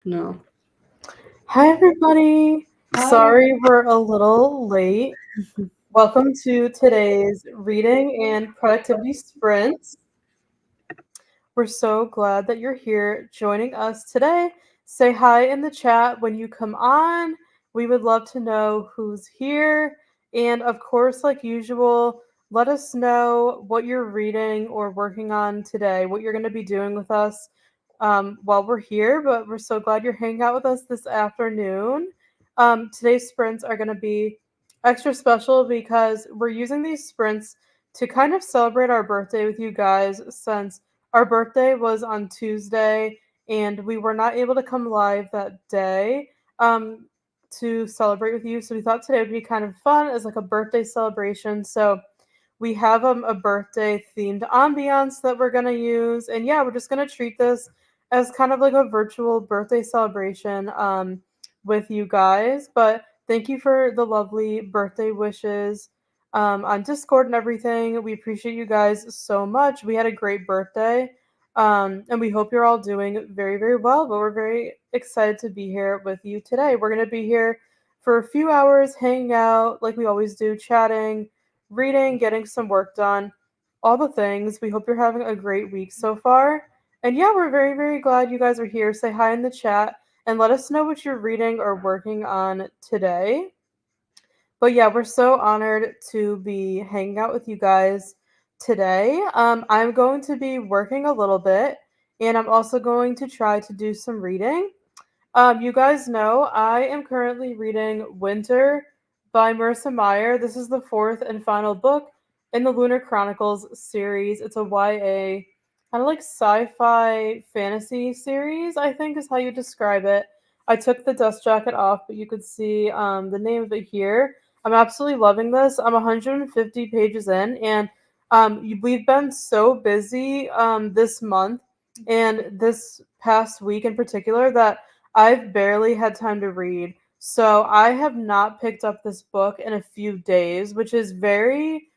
No. Hi, everybody. Hi. Sorry we're a little late. Welcome to today's reading and productivity sprints. We're so glad that you're here joining us today. Say hi in the chat when you come on. We would love to know who's here. And of course, like usual, let us know what you're reading or working on today, what you're going to be doing with us while we're here. But we're so glad you're hanging out with us this afternoon. Today's sprints are going to be extra special because we're using these sprints to kind of celebrate our birthday with you guys since our birthday was on Tuesday, and we were not able to come live that day to celebrate with you. So we thought today would be kind of fun as like a birthday celebration. So we have a birthday themed ambiance that we're gonna use, and yeah, we're just gonna treat this as kind of like a virtual birthday celebration with you guys. But thank you for the lovely birthday wishes on Discord and everything. We appreciate you guys so much. We had a great birthday. And we hope you're all doing very, very well. But we're very excited to be here with you today. We're going to be here for a few hours, hanging out like we always do, chatting, reading, getting some work done, all the things. We hope you're having a great week so far. And yeah, we're very, very glad you guys are here. Say hi in the chat and let us know what you're reading or working on today. But yeah, we're so honored to be hanging out with you guys today. I'm going to be working a little bit, and I'm also going to try to do some reading. You guys know I am currently reading Winter by Marissa Meyer. This is the fourth and final book in the Lunar Chronicles series. It's a YA, kind of like sci-fi fantasy series, I think is how you describe it. I took the dust jacket off, but you could see the name of it here. I'm absolutely loving this. I'm 150 pages in, and we've been so busy this month and this past week in particular that I've barely had time to read. So I have not picked up this book in a few days, which is very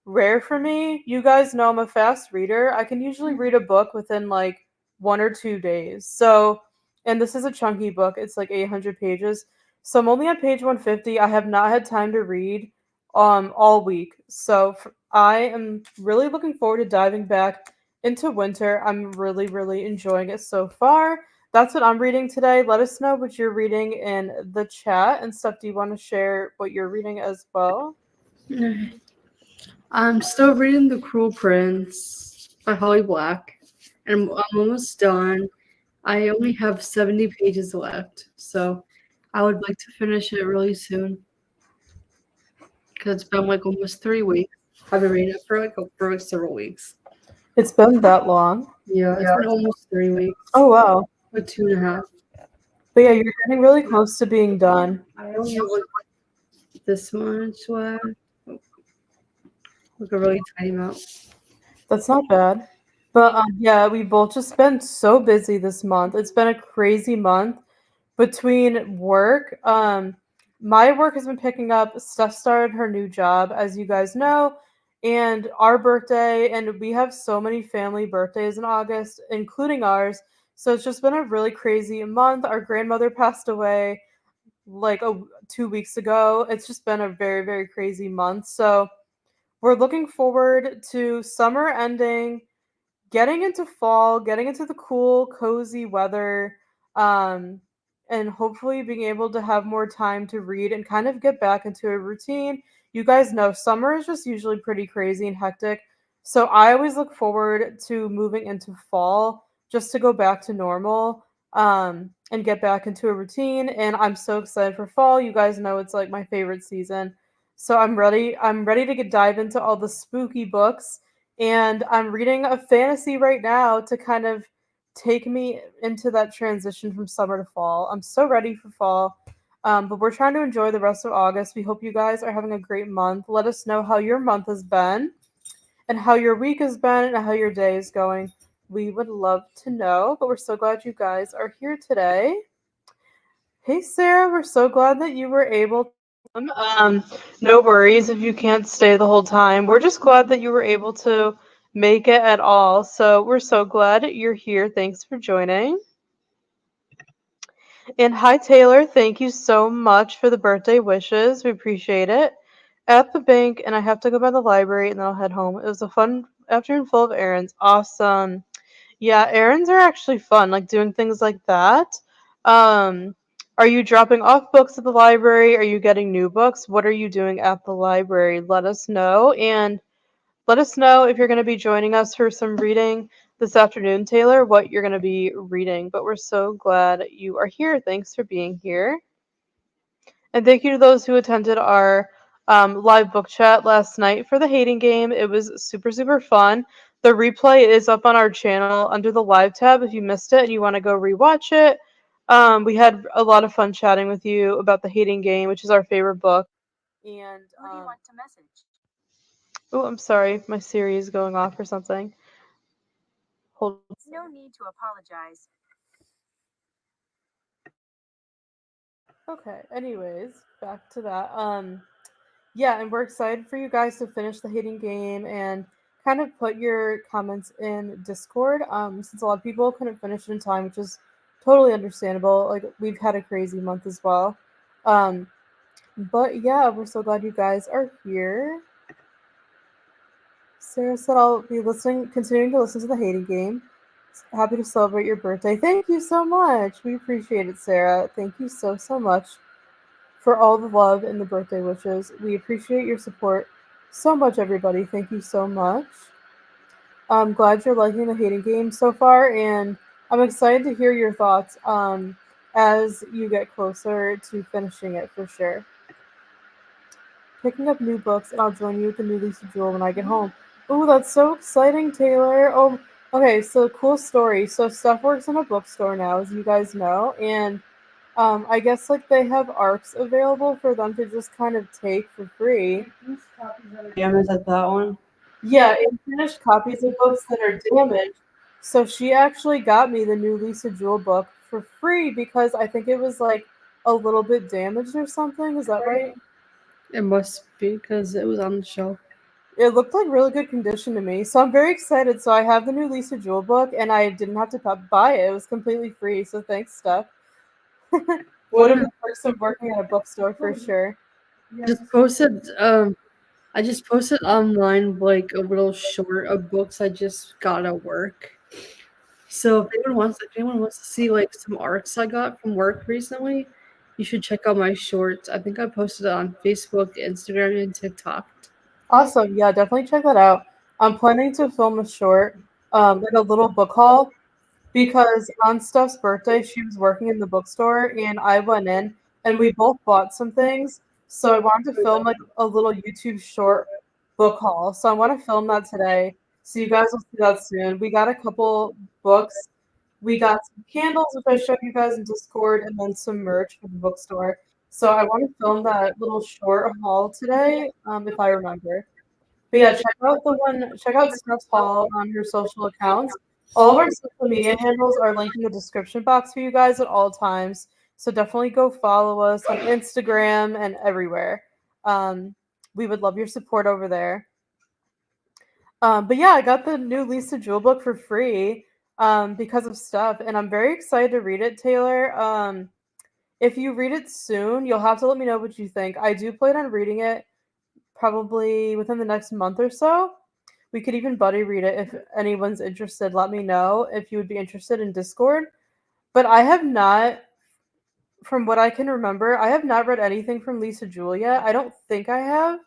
rare for me. You guys know I'm a fast reader. I can usually read a book within like 1 or 2 days. So, and this is a chunky book. It's like 800 pages. So I'm only on page 150. I have not had time to read all week. So I am really looking forward to diving back into Winter. I'm really really enjoying it so far. That's what I'm reading today. Let us know what you're reading in the chat. And Steph, do you want to share what you're reading as well? I'm still reading The Cruel Prince by Holly Black, and I'm almost done. I only have 70 pages left, so I would like to finish it really soon because it's been like almost 3 weeks. I've been reading it for several weeks. It's been that long. Yeah, it's been almost 3 weeks, Oh wow. like 2.5. But yeah, you're getting really close to being done. I only have like this much left, like a really tiny amount. That's not bad. But yeah, we both just been so busy this month. It's been a crazy month between work. My work has been picking up. Steph started her new job, as you guys know, and our birthday, and we have so many family birthdays in August, including ours. So it's just been a really crazy month. Our grandmother passed away like 2 weeks ago. It's just been a very, very crazy month. So we're looking forward to summer ending, getting into fall, getting into the cool, cozy weather, um, and hopefully being able to have more time to read and kind of get back into a routine. You guys know summer is just usually pretty crazy and hectic. So I always look forward to moving into fall just to go back to normal and get back into a routine. And I'm so excited for fall. You guys know it's like my favorite season. So I'm ready. I'm ready to get dive into all the spooky books, and I'm reading a fantasy right now to kind of take me into that transition from summer to fall. I'm so ready for fall. But we're trying to enjoy the rest of August. We hope you guys are having a great month. Let us know how your month has been and how your week has been and how your day is going. We would love to know, but we're so glad you guys are here today. Hey, Sarah, we're so glad that you were able to come. No worries if you can't stay the whole time. We're just glad that you were able to make it at all. So we're so glad you're here. Thanks for joining. And hi, Taylor. Thank you so much for the birthday wishes. We appreciate it. At the bank, and I have to go by the library, and then I'll head home. It was a fun afternoon full of errands. Awesome. Yeah, errands are actually fun, like doing things like that. Um, are you dropping off books at the library? Are you getting new books? What are you doing at the library? Let us know. And let us know if you're going to be joining us for some reading this afternoon, Taylor, what you're going to be reading. But we're so glad you are here. Thanks for being here. And thank you to those who attended our live book chat last night for the hating game. It was super, super fun. The replay is up on our channel under the live tab if you missed it and you want to go rewatch it. We had a lot of fun chatting with you about the hating game, which is our favorite book. And Who do you want to message? oh, I'm sorry, my Siri is going off or something. Hold. No need to apologize. Okay. Anyways, back to that. Yeah, and we're excited for you guys to finish the hating game and kind of put your comments in Discord. Since a lot of people couldn't finish it in time, which is totally understandable. Like we've had a crazy month as well. Um, but yeah, we're so glad you guys are here. Sarah said I'll be continuing to listen to the hating game. Happy to celebrate your birthday. Thank you so much. We appreciate it, Sarah. Thank you so much for all the love and the birthday wishes. We appreciate your support so much, everybody. Thank you so much. I'm glad you're liking the hating game so far, and I'm excited to hear your thoughts as you get closer to finishing it for sure. Picking up new books, and I'll join you with the new Lisa Jewell when I get home. Oh, that's so exciting, Taylor. Oh, okay, so cool story. So Steph works in a bookstore now, as you guys know, and I guess like they have ARCs available for them to just kind of take for free. Damage at that one. Yeah, and finished copies of books that are damaged. So she actually got me the new Lisa Jewell book for free because I think it was like a little bit damaged or something. Is that right? It must be because it was on the shelf. It looked like really good condition to me. So I'm very excited. So I have the new Lisa Jewell book and I didn't have to buy it. It was completely free. So thanks, Steph. What a person working at a bookstore for sure. Just posted. I just posted online like a little short of books I just got at work. So if anyone wants to see like some arcs I got from work recently, you should check out my shorts. I think I posted it on Facebook, Instagram, and TikTok. Awesome. Yeah, definitely check that out. I'm planning to film a short, like a little book haul, because on Steph's birthday, she was working in the bookstore and I went in and we both bought some things. So I wanted to film like a little YouTube short book haul. So I want to film that today. So you guys will see that soon. We got a couple books. We got some candles, which I showed you guys in Discord, and then some merch for the bookstore. So I want to film that little short haul today, if I remember. But yeah, check out Steph's haul on her social accounts. All of our social media handles are linked in the description box for you guys at all times. So definitely go follow us on Instagram and everywhere. Um, we would love your support over there. But yeah, I got the new Lisa Jewell book for free because of Steph, and I'm very excited to read it, Taylor. If you read it soon, you'll have to let me know what you think. I do plan on reading it probably within the next month or so. We could even buddy read it if anyone's interested. Let me know if you would be interested in Discord. But I have not, from what I can remember, I have not read anything from Lisa Jewell yet. I don't think I have.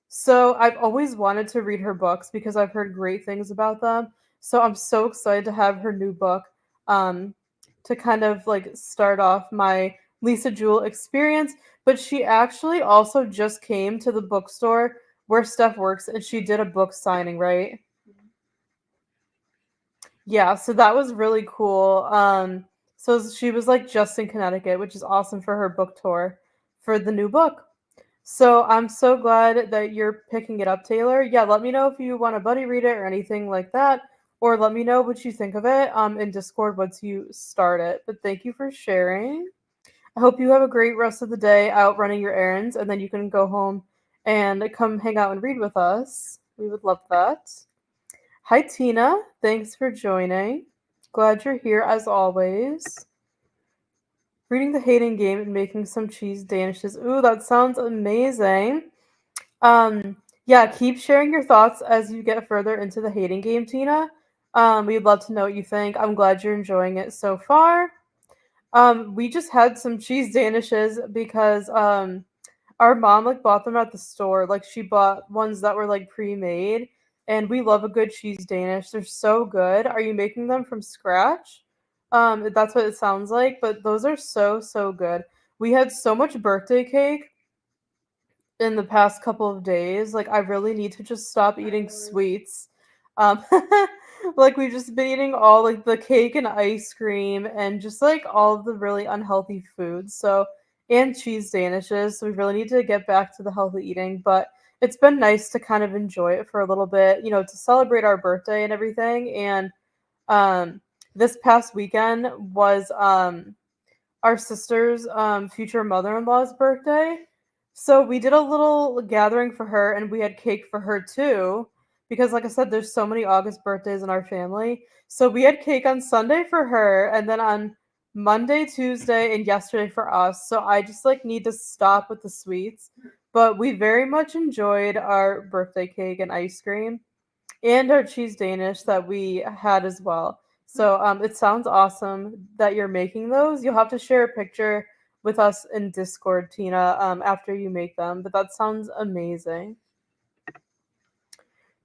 So I've always wanted to read her books because I've heard great things about them. So I'm so excited to have her new book um, to kind of like start off my Lisa Jewell experience. But she actually also just came to the bookstore where Steph works and she did a book signing, right? Yeah, so that was really cool. So she was like just in Connecticut, which is awesome for her book tour for the new book. So I'm so glad that you're picking it up, Taylor. Yeah, let me know if you want to buddy read it or anything like that, or let me know what you think of it in Discord once you start it. But thank you for sharing. I hope you have a great rest of the day out running your errands, and then you can go home and come hang out and read with us. We would love that. Hi, Tina. Thanks for joining. Glad you're here as always. Reading the hating game and making some cheese danishes. Ooh, that sounds amazing. Yeah, keep sharing your thoughts as you get further into the hating game, Tina. We'd love to know what you think. I'm glad you're enjoying it so far. We just had some cheese danishes because our mom like bought them at the store. Like she bought ones that were like pre-made, and we love a good cheese danish. They're so good. Are you making them from scratch? That's what it sounds like, but those are so good. We had so much birthday cake in the past couple of days. Like I really need to just stop eating sweets. Um like we've just been eating all like the cake and ice cream and just like all of the really unhealthy foods. So and cheese danishes. So we really need to get back to the healthy eating, but it's been nice to kind of enjoy it for a little bit, to celebrate our birthday and everything. And this past weekend was our sister's future mother-in-law's birthday. So we did a little gathering for her and we had cake for her too. Because like I said, there's so many August birthdays in our family. So we had cake on Sunday for her and then on Monday, Tuesday, and yesterday for us. So I just like need to stop with the sweets. But we very much enjoyed our birthday cake and ice cream and our cheese Danish that we had as well. So it sounds awesome that you're making those. You'll have to share a picture with us in Discord, Tina, after you make them. But that sounds amazing.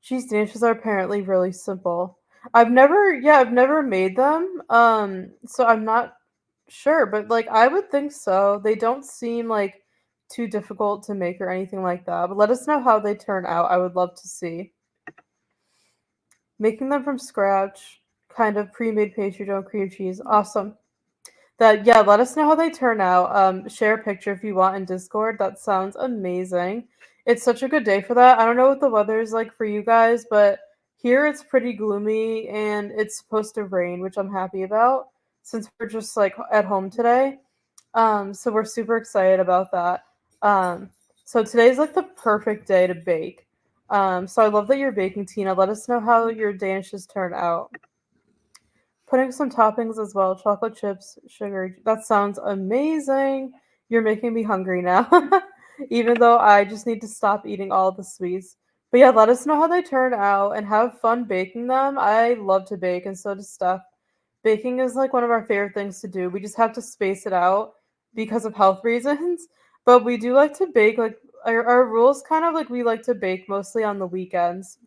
Cheese Danishes are apparently really simple. I've never made them. So I'm not sure, but like I would think so. They don't seem like too difficult to make or anything like that. But let us know how they turn out. I would love to see. Making them from scratch, kind of pre-made pastry dough, cream cheese. Awesome. Yeah, let us know how they turn out. Share a picture if you want in Discord. That sounds amazing. It's such a good day for that. I don't know what the weather is like for you guys, but here it's pretty gloomy and it's supposed to rain, which I'm happy about since we're just like at home today. So we're super excited about that. Um, so today's like the perfect day to bake. So I love that you're baking, Tina. Let us know how your danishes turn out. Putting some toppings as well, chocolate chips, sugar. That sounds amazing. You're making me hungry now. Even though I just need to stop eating all the sweets. But yeah, let us know how they turn out and have fun baking them. I love to bake and so does Steph. Baking is like one of our favorite things to do. We just have to space it out because of health reasons. But we do like to bake, like our rules kind of like we like to bake mostly on the weekends.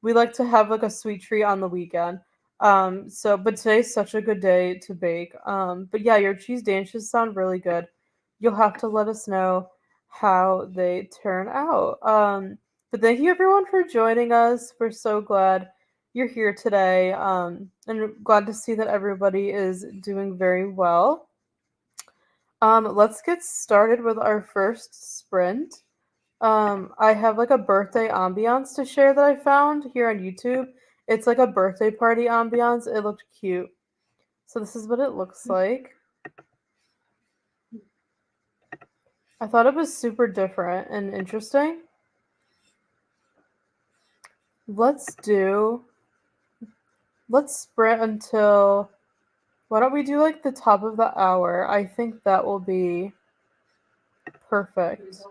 We like to have like a sweet treat on the weekend. But today's such a good day to bake. But yeah, your cheese danishes sound really good. You'll have to let us know how they turn out. But thank you everyone for joining us. We're so glad you're here today. And glad to see that everybody is doing very well. Let's get started with our first sprint. I have like a birthday ambiance to share that I found here on YouTube. It's like a birthday party ambiance. It looked cute. So this is what it looks like. I thought it was super different and interesting. Let's sprint until, why don't we do like the top of the hour? I think that will be perfect.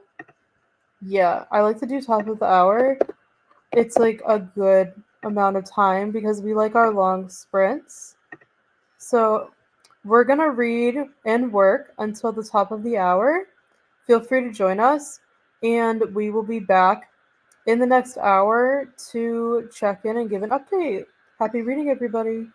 Yeah, I like to do top of the hour. It's like a good amount of time because we like our long sprints. So we're going to read and work until the top of the hour. Feel free to join us, and we will be back in the next hour to check in and give an update. Happy reading, everybody.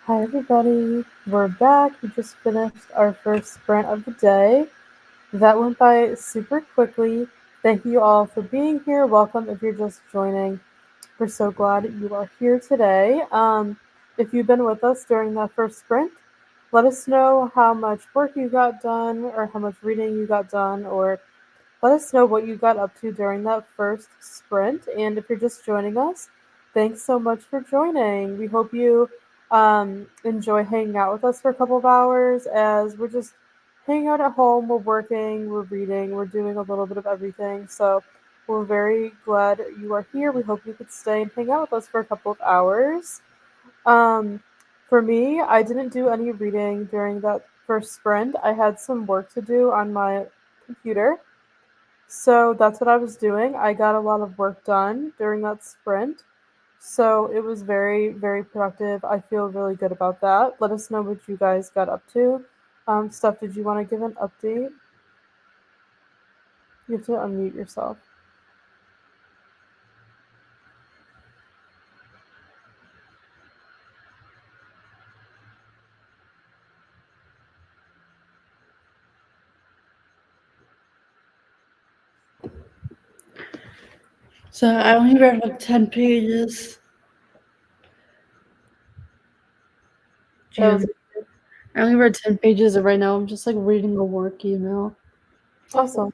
Hi everybody, we're back. We just finished our first sprint of the day. That went by super quickly. Thank you all for being here. Welcome if you're just joining. We're so glad you are here today. If you've been with us during that first sprint, let us know how much work you got done or how much reading you got done, or let us know what you got up to during that first sprint. And if you're just joining us, thanks so much for joining. We hope you enjoy hanging out with us for a couple of hours as we're just hanging out at home. We're working, we're reading, we're doing a little bit of everything. So we're very glad you are here. We hope you could stay and hang out with us for a couple of hours. For me, I didn't do any reading during that first sprint. I had some work to do on my computer. So that's what I was doing. I got a lot of work done during that sprint. So it was very, very productive. I feel really good about that. Let us know what you guys got up to. Steph, did you want to give an update? You have to unmute yourself. So I only read like 10 pages. That was I only read 10 pages, and right now I'm just like reading a work email. awesome.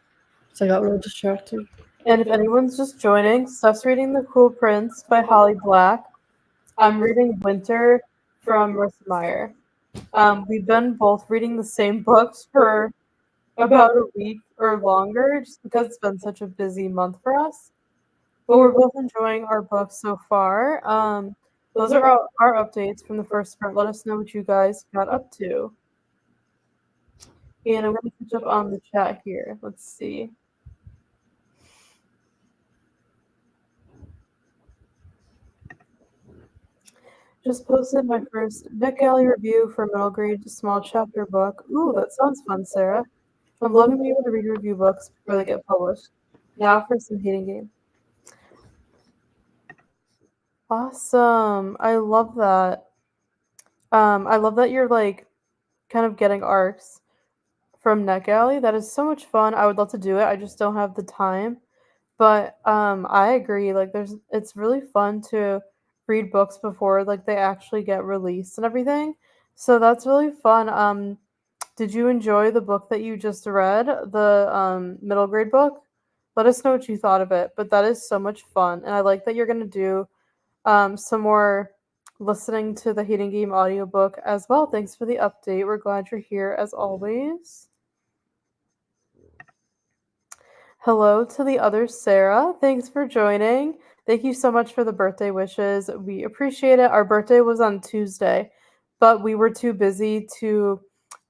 So I got real distracted. And if anyone's just joining, Steph's reading The Cruel Prince by Holly Black. I'm reading Winter from Marissa Meyer. We've been both reading the same books for about a week or longer, just because it's been such a busy month for us. But we're both enjoying our books so far. Those are our updates from the first sprint. Let us know what you guys got up to. And I'm going to catch up on the chat here. Let's see. Just posted my first NetGalley review for middle grade small chapter book. Ooh, that sounds fun, Sarah. I'm loving being able to read review books before they get published. Now for some hating game. Awesome. I love that. I love that you're like kind of getting arcs from NetGalley. That is so much fun. I would love to do it. I just don't have the time. But I agree. Like it's really fun to read books before like they actually get released and everything. So that's really fun. Did you enjoy the book that you just read, the middle grade book? Let us know what you thought of it. But that is so much fun, and I like that you're gonna do some more listening to the Hating Game audiobook as well. Thanks for the update. We're glad you're here as always. Hello to the other Sarah. Thanks for joining. Thank you so much for the birthday wishes. We appreciate it. Our birthday was on Tuesday, but we were too busy to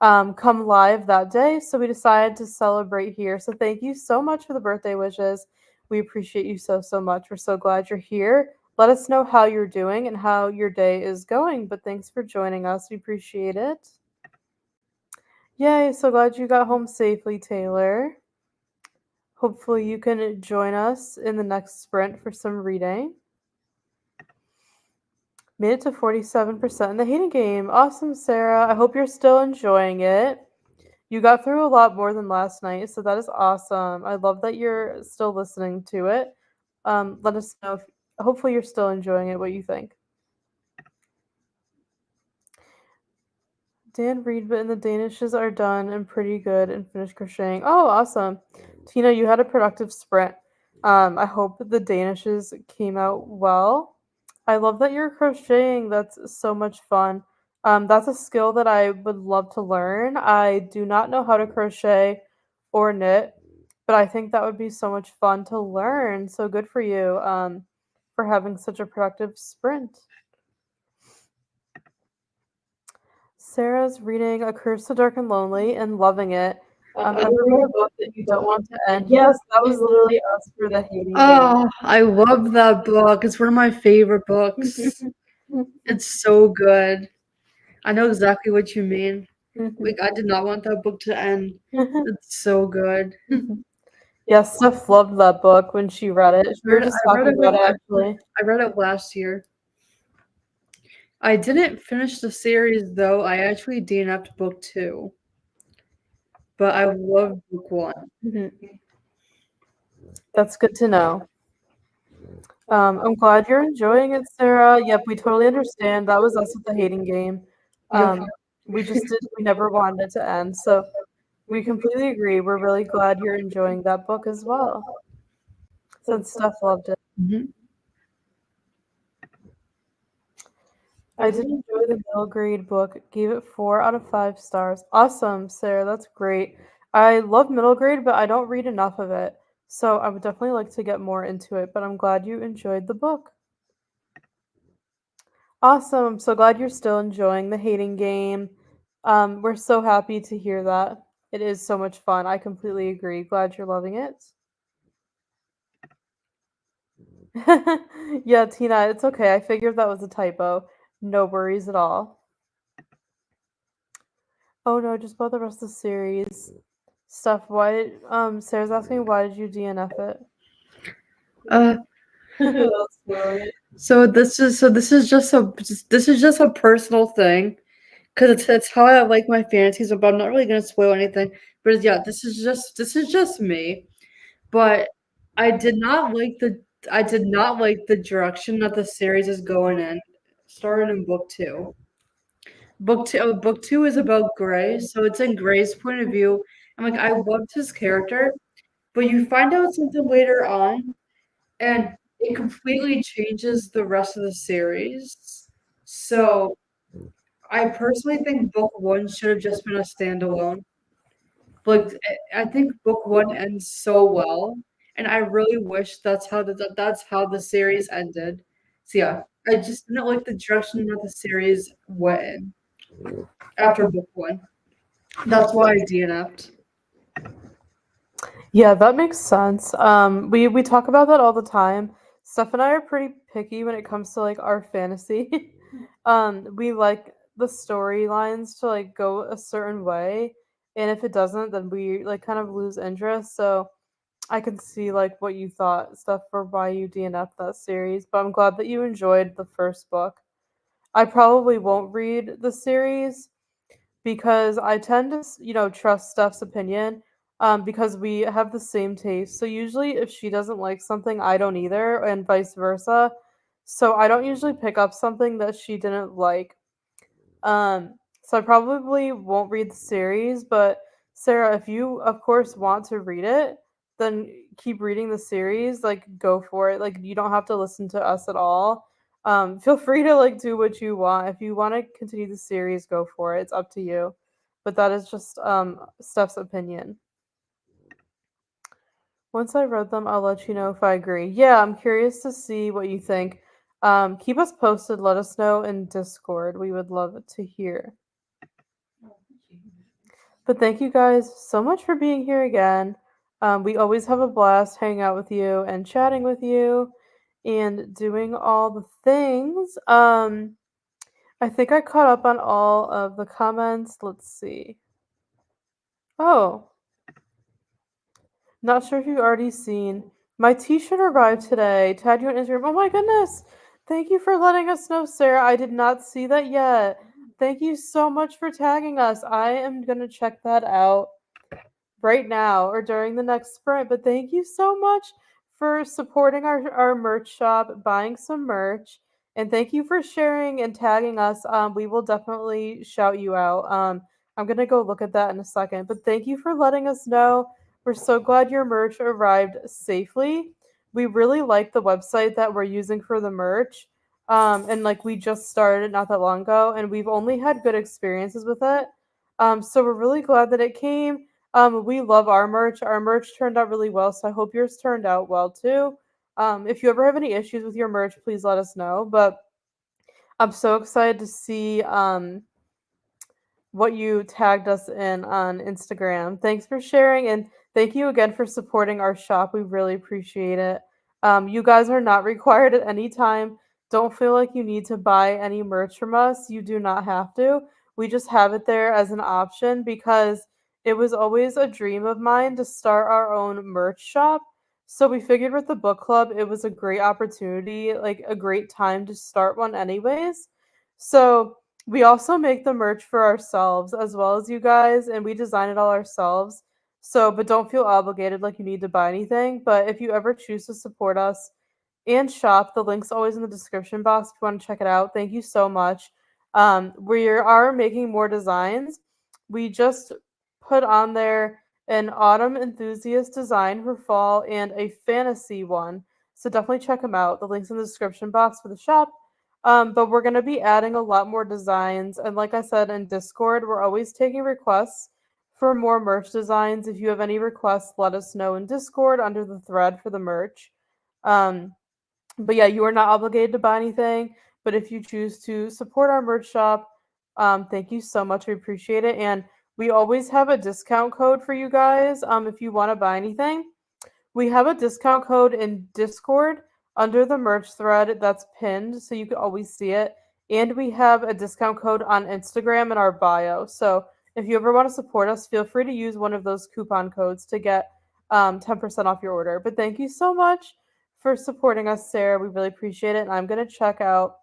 come live that day, so we decided to celebrate here. So thank you so much for the birthday wishes. We appreciate you so, so much. We're so glad you're here. Let us know how you're doing and how your day is going, but thanks for joining us. We appreciate it. Yay, so glad you got home safely, Taylor. Hopefully you can join us in the next sprint for some reading. Made it to 47% in the hating game. Awesome, Sarah. I hope you're still enjoying it. You got through a lot more than last night, so that is awesome. I love that you're still listening to it. Let us know if hopefully you're still enjoying it, what you think. Dan read, but the Danishes are done and pretty good and finished crocheting. Oh, awesome. Tina, you had a productive sprint. I hope the Danishes came out well. I love that you're crocheting. That's so much fun. That's a skill that I would love to learn. I do not know how to crochet or knit, but I think that would be so much fun to learn. So good for you for having such a productive sprint. Sarah's reading A Curse to Dark and Lonely and loving it. Ever read a book that you don't want to end? Yes, that was literally us for the hating game. Oh, I love that book. It's one of my favorite books. It's so good. I know exactly what you mean. Like, I did not want that book to end. It's so good. Yes, Steph loved that book when she read it. We were just talking about it actually. I read it last year. I didn't finish the series though. I actually DNF'd book 2, but I love book 1. Mhm. That's good to know. I'm glad you're enjoying it, Sarah. Yep, we totally understand. That was us with the hating game. Yep. We never wanted it to end. So we completely agree. We're really glad you're enjoying that book as well. Since Steph loved it. Mhm. I did enjoy the middle grade book. Gave it 4 out of 5 stars. Awesome, Sarah. That's great. I love middle grade, but I don't read enough of it. So I would definitely like to get more into it, but I'm glad you enjoyed the book. Awesome. I'm so glad you're still enjoying the hating game. We're so happy to hear that. It is so much fun. I completely agree. Glad you're loving it. Yeah, Tina, it's okay. I figured that was a typo. No worries at all. Oh no, just about the rest of the series. Stuff. Sarah's asking why did you DNF it? Uh, That's brilliant. so this is just a personal thing, because it's how I like my fantasies. But I'm not really gonna spoil anything. But yeah, this is just me. But I did not like the direction that the series is going in. Started in book 2. Book 2 is about Gray, so it's in Gray's point of view. And like, I loved his character, but you find out something later on, and it completely changes the rest of the series. So I personally think book 1 should have just been a standalone. Like, I think book 1 ends so well, and I really wish that's how the series ended. So yeah, I just didn't like the direction that the series went in after book 1. That's why I DNF'd. Yeah, that makes sense. We talk about that all the time. Steph and I are pretty picky when it comes to like our fantasy. We like the storylines to like go a certain way, and if it doesn't, then we like kind of lose interest. So I can see like what you thought, Steph, for why you DNF'd that series. But I'm glad that you enjoyed the first book. I probably won't read the series because I tend to, trust Steph's opinion because we have the same taste. So usually, if she doesn't like something, I don't either, and vice versa. So I don't usually pick up something that she didn't like. So I probably won't read the series, but Sarah, if you, of course, want to read it, then keep reading the series. Like, go for it. Like, you don't have to listen to us at all. Feel free to like do what you want. If you want to continue the series, go for it. It's up to you. But that is just Steph's opinion. Once I read them, I'll let you know if I agree. Yeah, I'm curious to see what you think. Keep us posted. Let us know in Discord. We would love to hear. But thank you guys so much for being here again. We always have a blast hanging out with you and chatting with you and doing all the things. I think I caught up on all of the comments. Let's see. Oh, not sure if you've already seen. My t-shirt arrived today. Tagged you on Instagram. Oh my goodness. Thank you for letting us know, Sarah. I did not see that yet. Thank you so much for tagging us. I am going to check that out right now or during the next sprint. But thank you so much for supporting our merch shop, buying some merch. And thank you for sharing and tagging us. We will definitely shout you out. I'm going to go look at that in a second. But thank you for letting us know. We're so glad your merch arrived safely. We really like the website that we're using for the merch. And like we just started not that long ago, and we've only had good experiences with it. So we're really glad that it came. We love our merch. Our merch turned out really well, so I hope yours turned out well too. If you ever have any issues with your merch, please let us know. But I'm so excited to see what you tagged us in on Instagram. Thanks for sharing, and thank you again for supporting our shop. We really appreciate it. You guys are not required at any time. Don't feel like you need to buy any merch from us. You do not have to. We just have it there as an option because it was always a dream of mine to start our own merch shop. So we figured with the book club, it was a great opportunity, like a great time to start one anyways. So we also make the merch for ourselves as well as you guys, and we design it all ourselves. So, but don't feel obligated like you need to buy anything. But if you ever choose to support us and shop, the link's always in the description box if you want to check it out. Thank you so much. We are making more designs. We just put on there an autumn enthusiast design for fall and a fantasy one. So definitely check them out. The link's in the description box for the shop. But we're going to be adding a lot more designs. And like I said in Discord, we're always taking requests for more merch designs. If you have any requests, let us know in Discord under the thread for the merch. Um, but yeah, you are not obligated to buy anything. But if you choose to support our merch shop, thank you so much. We appreciate it. And we always have a discount code for you guys if you want to buy anything. We have a discount code in Discord under the merch thread that's pinned, so you can always see it. And we have a discount code on Instagram in our bio. So if you ever want to support us, feel free to use one of those coupon codes to get 10% off your order. But thank you so much for supporting us, Sarah. We really appreciate it. And I'm going to check out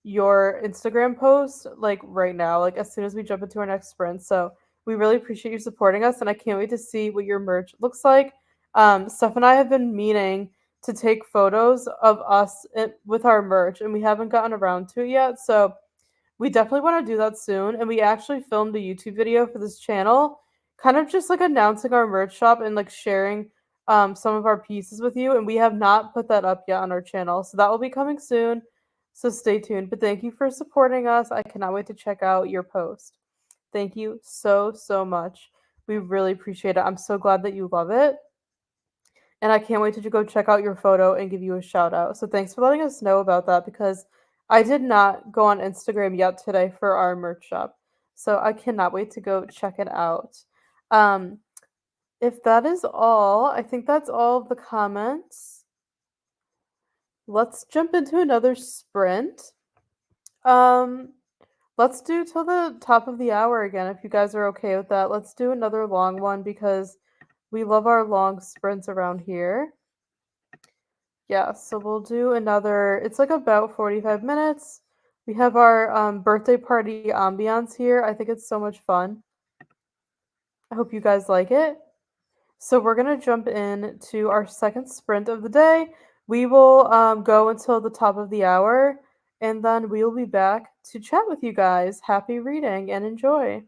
your Instagram post like right now, like as soon as we jump into our next sprint. So we really appreciate you supporting us, and I can't wait to see what your merch looks like. Steph and I have been meaning to take photos of us with our merch, and we haven't gotten around to it yet. So we definitely want to do that soon. And we actually filmed a YouTube video for this channel, kind of just like announcing our merch shop and like sharing some of our pieces with you. And we have not put that up yet on our channel. So that will be coming soon. So stay tuned. But thank you for supporting us. I cannot wait to check out your post. Thank you so, so much. We really appreciate it. I'm so glad that you love it. And I can't wait to go check out your photo and give you a shout out. So thanks for letting us know about that, because I did not go on Instagram yet today for our merch shop. So I cannot wait to go check it out. Um, if that is all, I think that's all of the comments. Let's jump into another sprint. Um, let's do till the top of the hour again, if you guys are okay with that. Let's do another long one because we love our long sprints around here. Yeah, so we'll do another, it's like about 45 minutes. We have our birthday party ambiance here. I think it's so much fun. I hope you guys like it. So we're going to jump in to our second sprint of the day. We will go until the top of the hour, and then we will be back to chat with you guys. Happy reading and enjoy.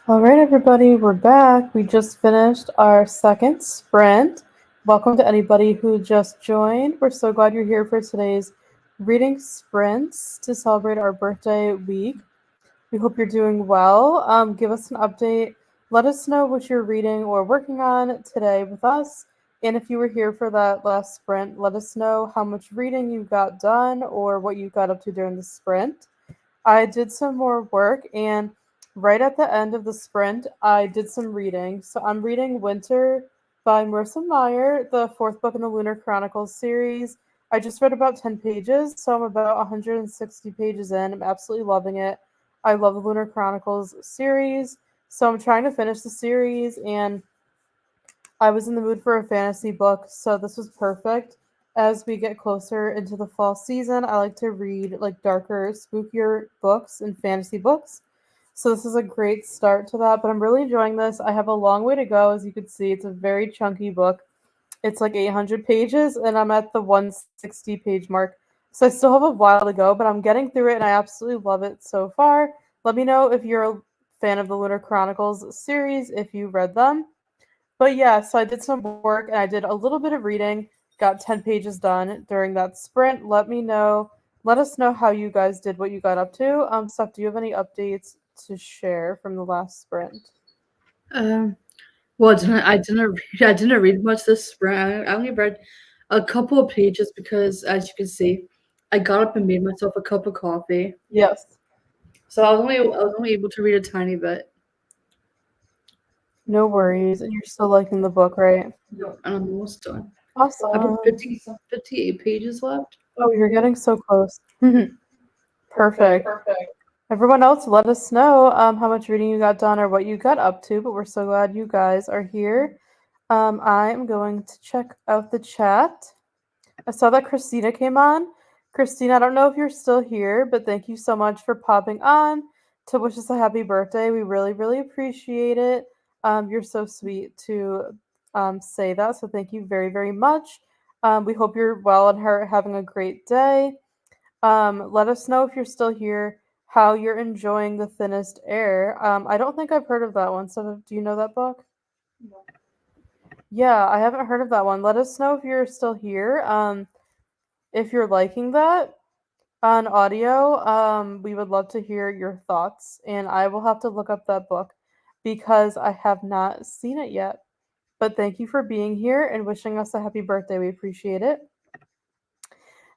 All right, everybody, we're back. We just finished our second sprint. Welcome to anybody who just joined. We're so glad you're here for today's reading sprints to celebrate our birthday week. We hope you're doing well. Give us an update. Let us know what you're reading or working on today with us. And if you were here for that last sprint, let us know how much reading you got done or what you got up to during the sprint. I did some more work, and right at the end of the sprint, I did some reading. So I'm reading Winter by Marissa Meyer, the fourth book in the Lunar Chronicles series. I just read about 10 pages, so I'm about 160 pages in. I'm absolutely loving it. I love the Lunar Chronicles series, so I'm trying to finish the series, and I was in the mood for a fantasy book, so this was perfect. As we get closer into the fall season, I like to read like darker, spookier books and fantasy books. So this is a great start to that, but I'm really enjoying this. I have a long way to go. As you can see, it's a very chunky book. It's like 800 pages, and I'm at the 160 page mark. So I still have a while to go, but I'm getting through it, and I absolutely love it so far. Let me know if you're a fan of the Lunar Chronicles series, if you read them. But yeah, so I did some work and I did a little bit of reading, got 10 pages done during that sprint. Let us know how you guys did what you got up to. Steph, do you have any updates to share from the last sprint? Well, I didn't read much this sprint. I only read a couple of pages because, as you can see, I got up and made myself a cup of coffee. Yes. So I was only able to read a tiny bit. No worries. And you're still liking the book, right? And I'm almost done. I have Awesome. 58 pages left. Oh, you're getting so close. Perfect. Everyone else, let us know how much reading you got done or what you got up to, but we're so glad you guys are here. I am going to check out the chat. I saw that Christina came on. Christina, I don't know if you're still here, but thank you so much for popping on to wish us a happy birthday. We really, really appreciate it. You're so sweet to say that, so thank you very, very much. We hope you're well and having a great day. Let us know if you're still here, how you're enjoying The Thinnest Air. I don't think I've heard of that one. So, do you know that book? Yeah, I haven't heard of that one. Let us know if you're still here. If you're liking that on audio, we would love to hear your thoughts. And I will have to look up that book because I have not seen it yet. But thank you for being here and wishing us a happy birthday. We appreciate it.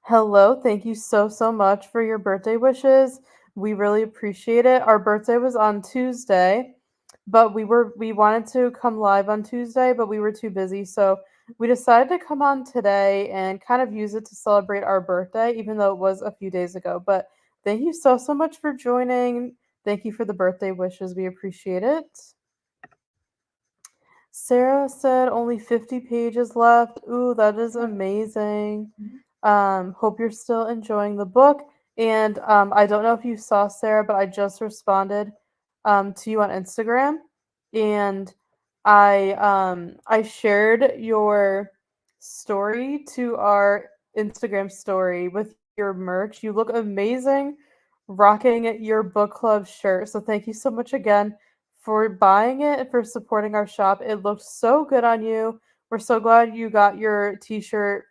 Hello, thank you so, so much for your birthday wishes. We really appreciate it. Our birthday was on Tuesday, but we wanted to come live on Tuesday, but we were too busy. So we decided to come on today and kind of use it to celebrate our birthday, even though it was a few days ago. But thank you so, so much for joining. Thank you for the birthday wishes. We appreciate it. Sarah said only 50 pages left. Ooh, that is amazing. Hope you're still enjoying the book. And I don't know if you saw Sarah, but I just responded to you on Instagram, and I shared your story to our Instagram story with your merch. You look amazing, rocking your book club shirt. So thank you so much again for buying it and for supporting our shop. It looked so good on you. We're so glad you got your t-shirt.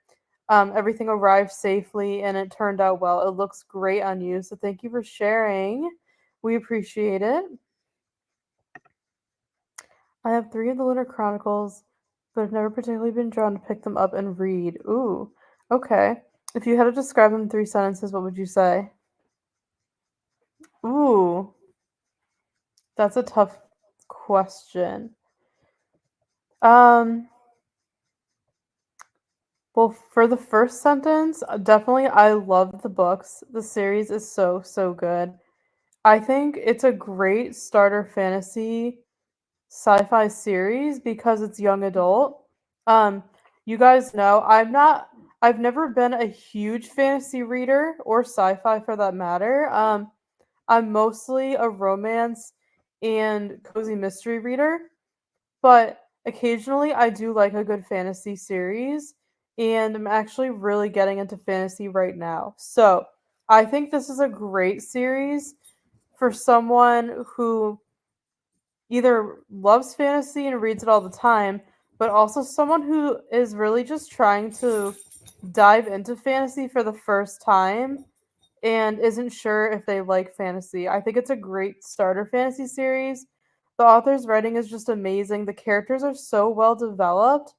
Everything arrived safely and it turned out well. It looks great on you. So thank you for sharing. We appreciate it. I have 3 of the Lunar Chronicles, but I've never particularly been drawn to pick them up and read. Ooh, okay. If you had to describe them in 3 sentences, what would you say? Ooh, that's a tough question. Um, well, for the first sentence, definitely I love the books. The series is so, so good. I think it's a great starter fantasy sci-fi series because it's young adult. Um, you guys know I've never been a huge fantasy reader or sci-fi for that matter. I'm mostly a romance and cozy mystery reader, but occasionally I do like a good fantasy series, and I'm actually really getting into fantasy right now. So, I think this is a great series for someone who either loves fantasy and reads it all the time, but also someone who is really just trying to dive into fantasy for the first time and isn't sure if they like fantasy. I think it's a great starter fantasy series. The author's writing is just amazing. The characters are so well developed.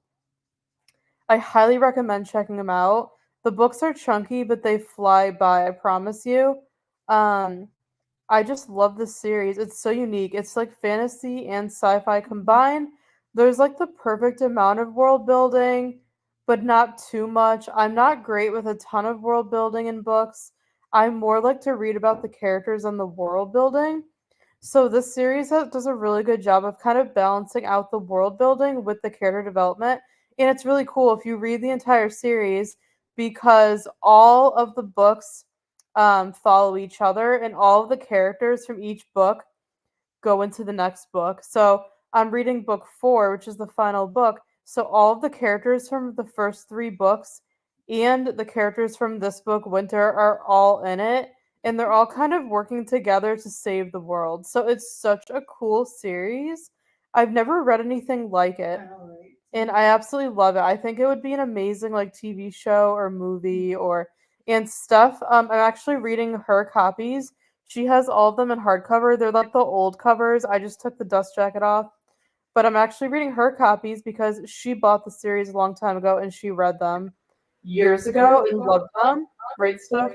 I highly recommend checking them out. The books are chunky, but they fly by, I promise you. Um, I just love this series. It's so unique. It's like fantasy and sci-fi combined. There's like the perfect amount of world building, but not too much. I'm not great with a ton of world building in books. I more like to read about the characters and the world building. So this series does a really good job of kind of balancing out the world building with the character development. And it's really cool if you read the entire series because all of the books follow each other, and all of the characters from each book go into the next book. So I'm reading book 4, which is the final book. So all of the characters from the first 3 books and the characters from this book, Winter, are all in it. And they're all kind of working together to save the world. So it's such a cool series. I've never read anything like it. And I absolutely love it. I think it would be an amazing like TV show or movie or and Steph. I'm actually reading her copies. She has all of them in hardcover. They're like the old covers. I just took the dust jacket off. But I'm actually reading her copies because she bought the series a long time ago and she read them years ago and loved them. Right, Steph?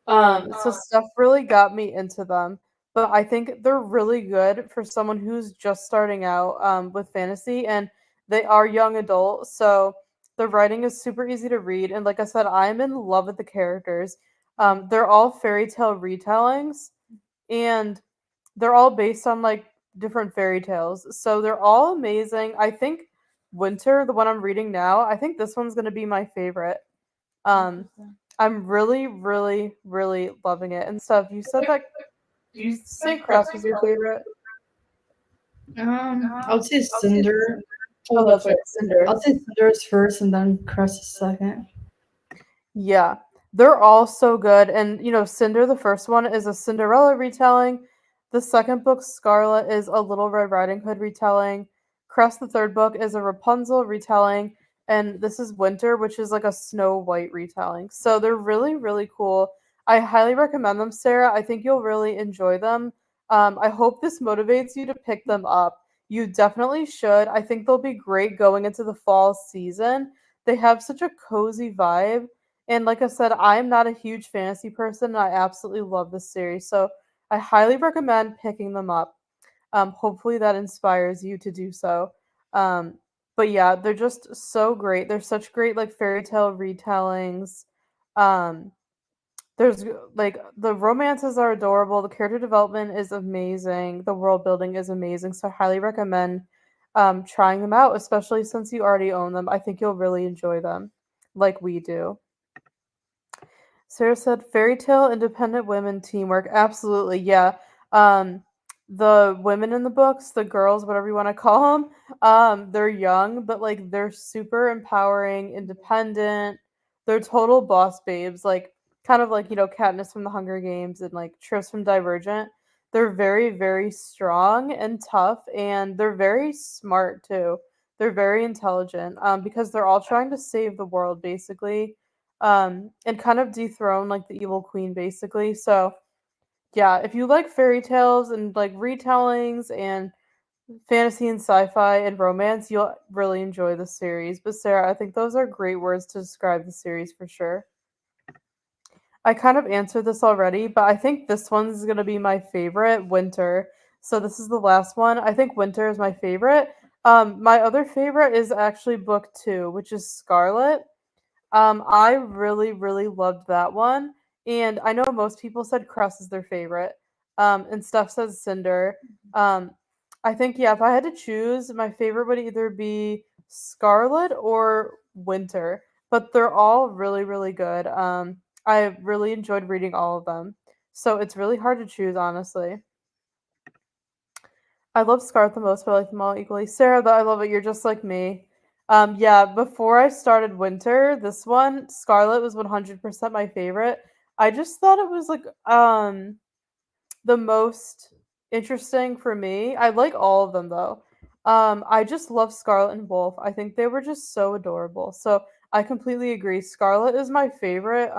So Steph really got me into them. But I think they're really good for someone who's just starting out with fantasy, and they are young adult. So the writing is super easy to read. And like I said, I'm in love with the characters. They're all fairy tale retellings, and they're all based on like different fairy tales. So they're all amazing. I think Winter, the one I'm reading now, I think this one's going to be my favorite. Um, I'm really, really, really loving it. And Steph, you said that you say Crest was your favorite. I would say Cinder. Oh, that's right, Cinder. I'll say Cinder is first and then Crest is second. Yeah, they're all so good. And, Cinder, the first one, is a Cinderella retelling. The second book, Scarlet, is a Little Red Riding Hood retelling. Crest, the third book, is a Rapunzel retelling. And this is Winter, which is like a Snow White retelling. So they're really, really cool. I highly recommend them, Sarah. I think you'll really enjoy them. I hope this motivates you to pick them up. You definitely should. I think they'll be great going into the fall season. They have such a cozy vibe. And like I said, I'm not a huge fantasy person, and I absolutely love this series. So I highly recommend picking them up. Hopefully that inspires you to do so. Um, but yeah, they're just so great. They're such great like fairy tale retellings. Um, there's like the romances are adorable. The character development is amazing. The world building is amazing. So I highly recommend trying them out, especially since you already own them. I think you'll really enjoy them, like we do. Sarah said, "Fairy tale independent women teamwork." Absolutely, yeah. Um, the women in the books, the girls, whatever you want to call them, they're young, but like they're super empowering, independent. They're total boss babes, like kind of like Katniss from the Hunger Games and like Tris from Divergent. They're very, very strong and tough, and they're very smart too. They're very intelligent, because they're all trying to save the world, basically, and kind of dethrone like the evil queen basically. So yeah, if you like fairy tales and like retellings and fantasy and sci-fi and romance, you'll really enjoy the series. But Sarah, I think those are great words to describe the series for sure. I kind of answered this already, but I think this one's going to be my favorite, Winter. So this is the last one. I think Winter is my favorite. My other favorite is actually book 2, which is Scarlet. I really, really loved that one. And I know most people said Cress is their favorite. And Steph says Cinder. Um, I think, yeah, if I had to choose, my favorite would either be Scarlet or Winter. But they're all really, really good. I really enjoyed reading all of them. So it's really hard to choose, honestly. I love Scarlet the most, but I like them all equally. Sarah, though, I love it. You're just like me. Yeah, before I started Winter, this one, Scarlet was 100% my favorite. I just thought it was like the most interesting for me. I like all of them though. I just love Scarlet and Wolf. I think they were just so adorable. So I completely agree. Scarlet is my favorite,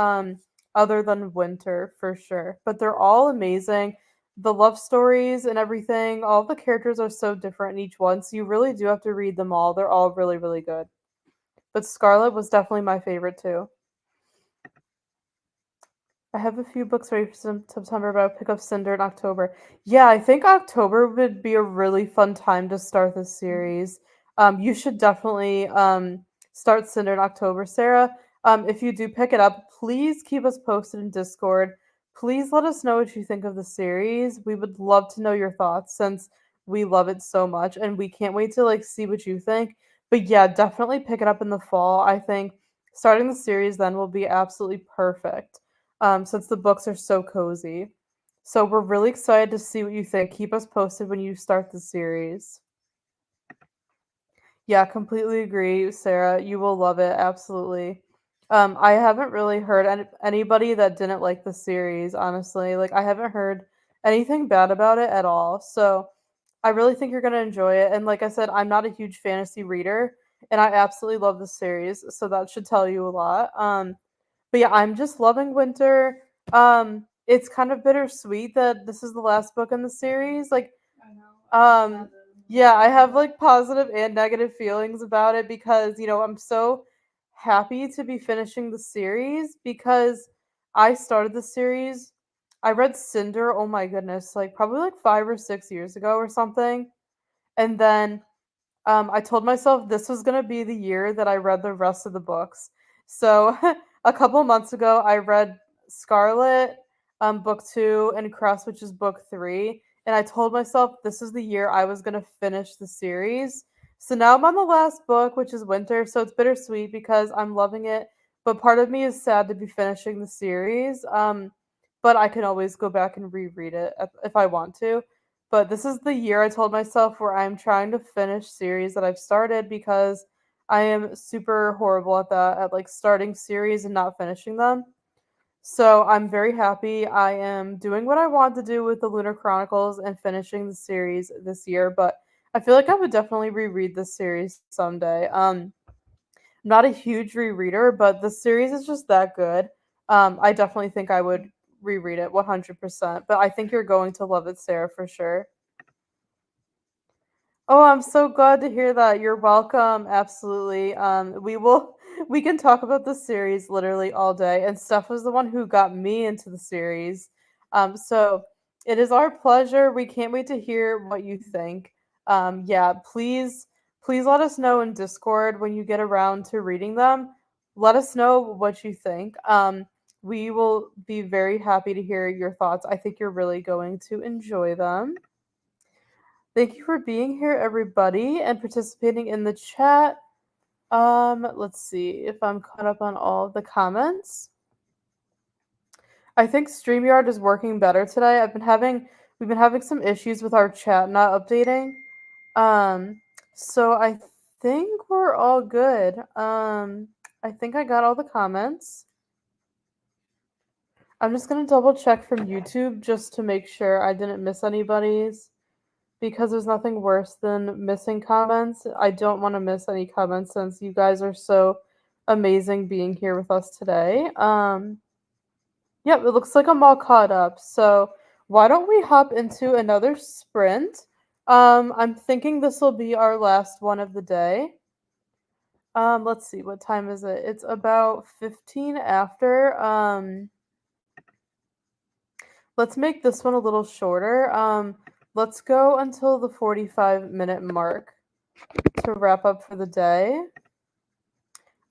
other than Winter for sure. But they're all amazing. The love stories and everything, all the characters are so different in each one. So you really do have to read them all. They're all really, really good. But Scarlet was definitely my favorite too. I have a few books ready for September, but I'll pick up Cinder in October. Yeah, I think October would be a really fun time to start this series. You should definitely start Cinder in October, Sarah. If you do pick it up, please keep us posted in Discord. Please let us know what you think of the series. We would love to know your thoughts since we love it so much, and we can't wait to like see what you think. But yeah, definitely pick it up in the fall. I think starting the series then will be absolutely perfect, since the books are so cozy. So we're really excited to see what you think. Keep us posted when you start the series. Yeah, completely agree, Sarah. You will love it, absolutely. I haven't really heard anybody that didn't like the series, honestly. Like, I haven't heard anything bad about it at all. So I really think you're going to enjoy it. And like I said, I'm not a huge fantasy reader, and I absolutely love the series. So that should tell you a lot. But yeah, I'm just loving Winter. It's kind of bittersweet that this is the last book in the series. Like, yeah, I have like positive and negative feelings about it because, I'm so happy to be finishing the series because I started the series. I read Cinder, oh my goodness, like probably like 5 or 6 years ago or something. And then I told myself this was going to be the year that I read the rest of the books. So a couple months ago, I read Scarlet, book 2, and Crest, which is book 3. And I told myself this is the year I was going to finish the series. So now I'm on the last book, which is Winter. So it's bittersweet because I'm loving it. But part of me is sad to be finishing the series. But I can always go back and reread it if I want to. But this is the year I told myself where I'm trying to finish series that I've started because I am super horrible at that, at like starting series and not finishing them. So I'm very happy. I am doing what I want to do with the Lunar Chronicles and finishing the series this year, but I feel like I would definitely reread this series someday. Not a huge rereader, but the series is just that good. I definitely think I would reread it 100%, but I think you're going to love it, Sarah, for sure. Oh, I'm so glad to hear that. You're welcome. Absolutely. We can talk about the series literally all day. And Steph was the one who got me into the series. So it is our pleasure. We can't wait to hear what you think. Yeah, please let us know in Discord when you get around to reading them. Let us know what you think. We will be very happy to hear your thoughts. I think you're really going to enjoy them. Thank you for being here, everybody, and participating in the chat. Let's see if I'm caught up on all the comments. I think StreamYard is working better today. We've been having some issues with our chat not updating. So I think we're all good. I think I got all the comments. I'm just gonna double check from YouTube just to make sure I didn't miss anybody's, because there's nothing worse than missing comments. I don't want to miss any comments since you guys are so amazing being here with us today. Yep, it looks like I'm all caught up. So why don't we hop into another sprint? I'm thinking this will be our last one of the day. Let's see, what time is it? It's about 15 after. Let's make this one a little shorter. Let's go until the 45-minute mark to wrap up for the day.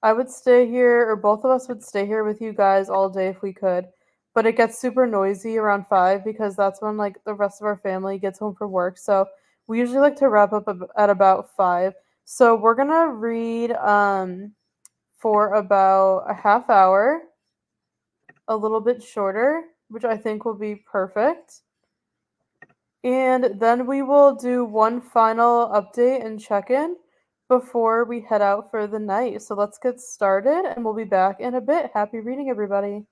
I would stay here, or both of us would stay here with you guys all day if we could. But it gets super noisy around 5 because that's when like the rest of our family gets home from work. So we usually like to wrap up at about 5. So we're gonna read for about a half hour, a little bit shorter, which I think will be perfect. And then we will do one final update and check-in before we head out for the night. So let's get started and we'll be back in a bit. Happy reading, everybody.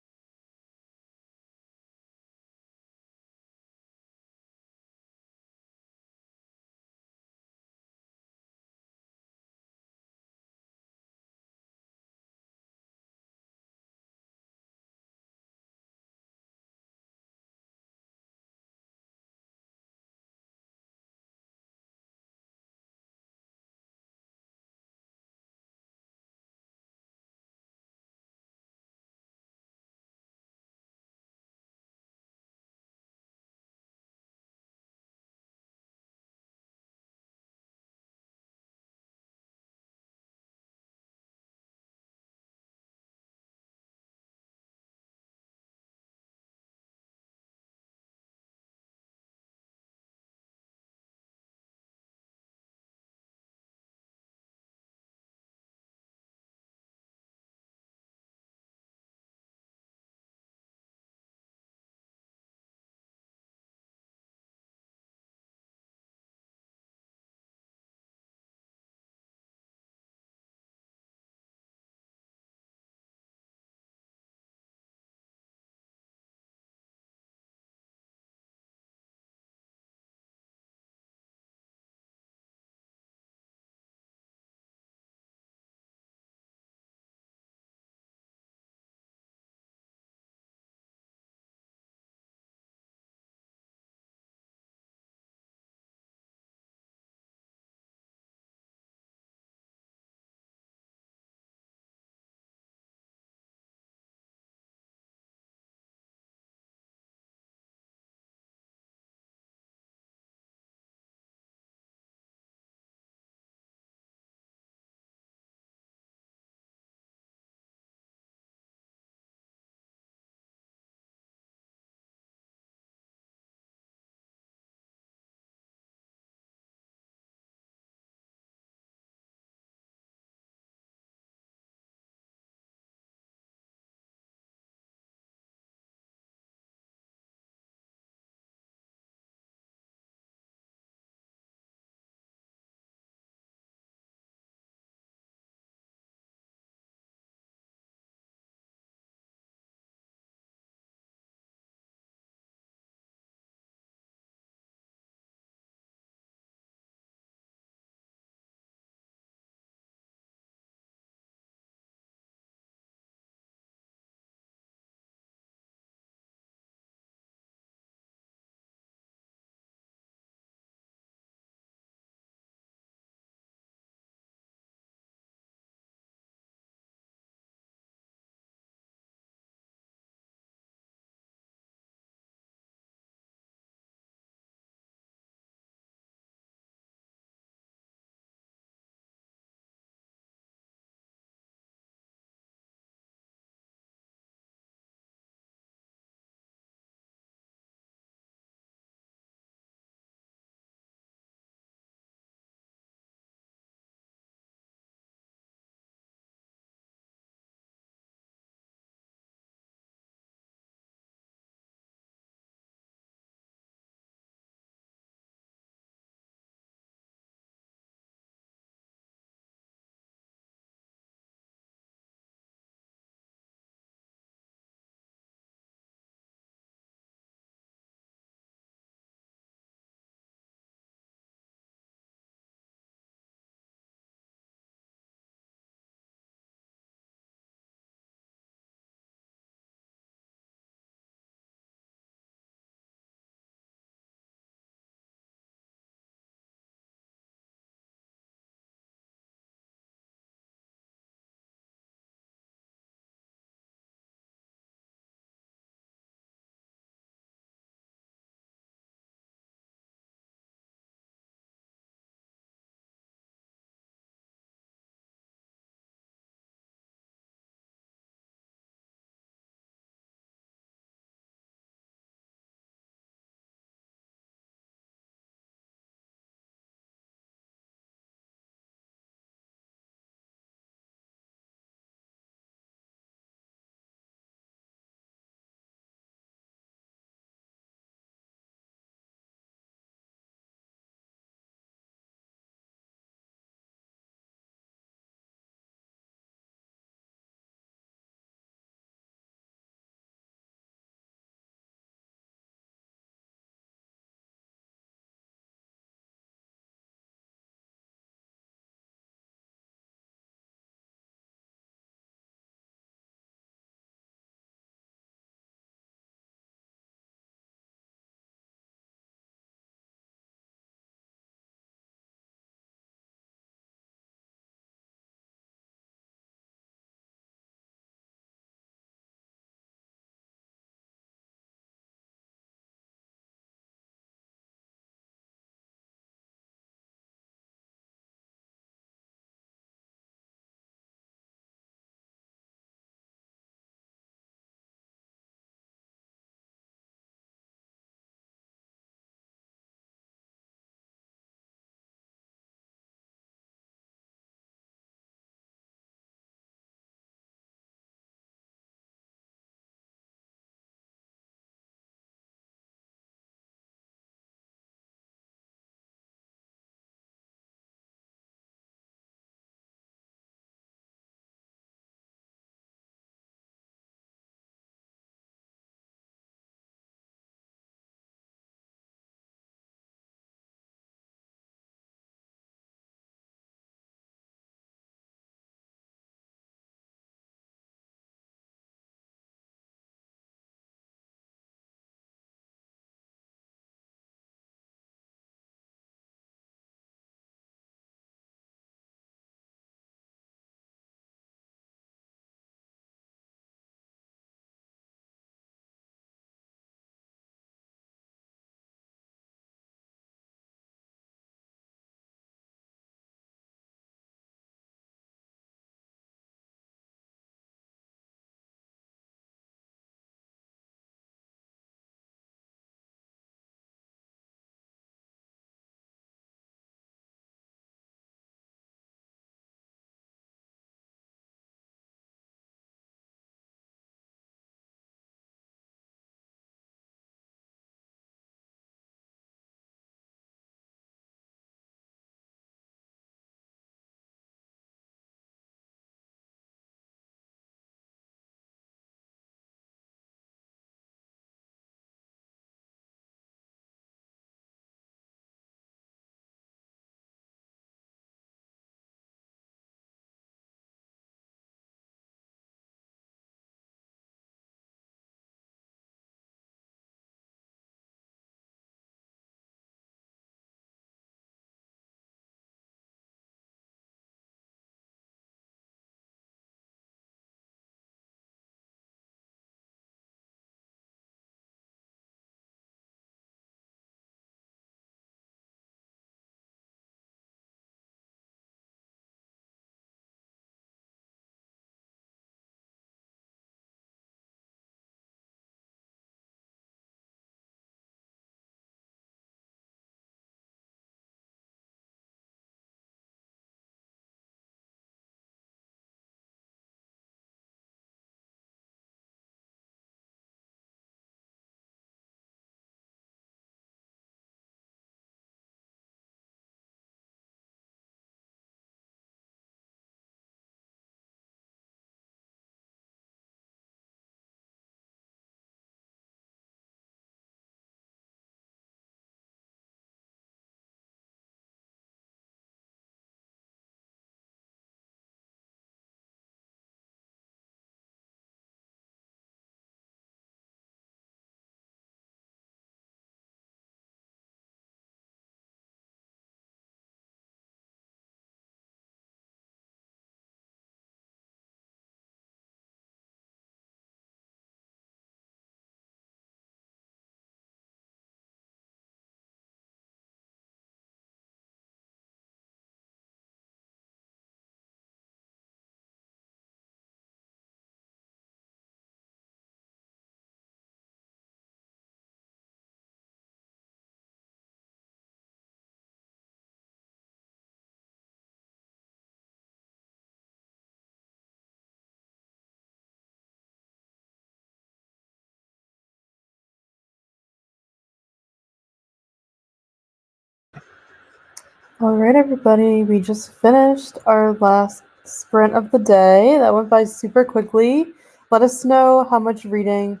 All right, everybody, we just finished our last sprint of the day. That went by super quickly. Let us know how much reading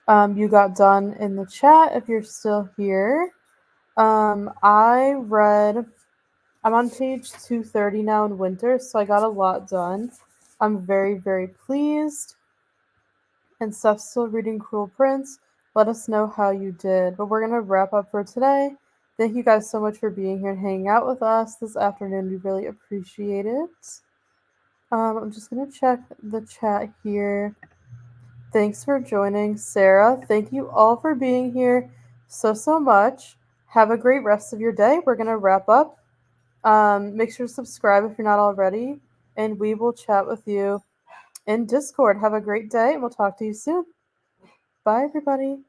you got done in the chat if you're still here. I'm on page 230 now in winter, so I got a lot done. I'm very, very pleased. And Steph's still reading Cruel Prince. Let us know how you did. But we're going to wrap up for today. Thank you guys so much for being here and hanging out with us this afternoon. We really appreciate it. I'm just going to check the chat here. Thanks for joining, Sarah. Thank you all for being here so much. Have a great rest of your day. We're going to wrap up. Make sure to subscribe if you're not already. And we will chat with you in Discord. Have a great day, and we'll talk to you soon. Bye, everybody.